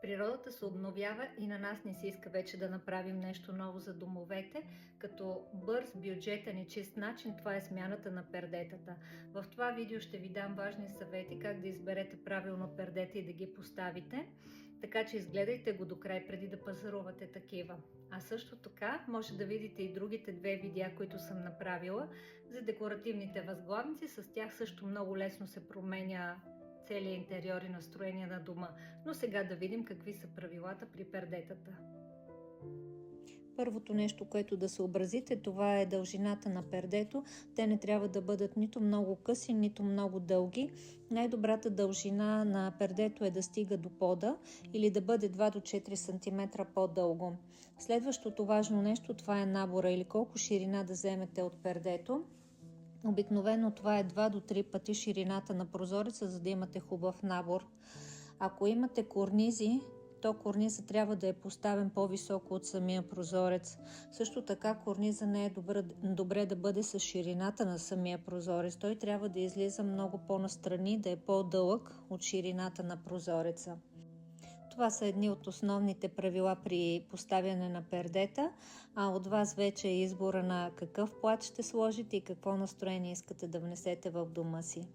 Природата се обновява и на нас не се иска вече да направим нещо ново за домовете, като бърз, бюджетен и чист начин това е смяната на пердетата. В това видео ще ви дам важни съвети как да изберете правилно пердета и да ги поставите, така че изгледайте го до край преди да пазарувате такива. А също така може да видите и другите две видеа, които съм направила за декоративните възглавници. С тях също много лесно се променя целият интериор и настроение на дома. Но сега да видим какви са правилата при пердетата. Първото нещо, което да съобразите, това е дължината на пердето. Те не трябва да бъдат нито много къси, нито много дълги. Най-добрата дължина на пердето е да стига до пода или да бъде 2 до 4 см по-дълго. Следващото важно нещо, това е набора или колко ширина да вземете от пердето. Обикновено това е 2 до 3 пъти ширината на прозореца, за да имате хубав набор. Ако имате корнизи, то корниза трябва да е поставен по-високо от самия прозорец. Също така корниза не е добре да бъде с ширината на самия прозорец. Той трябва да излиза много по-настрани, да е по-дълъг от ширината на прозореца. Това са едни от основните правила при поставяне на пердета, а от вас вече е избора на какъв плат ще сложите и какво настроение искате да внесете в дома си.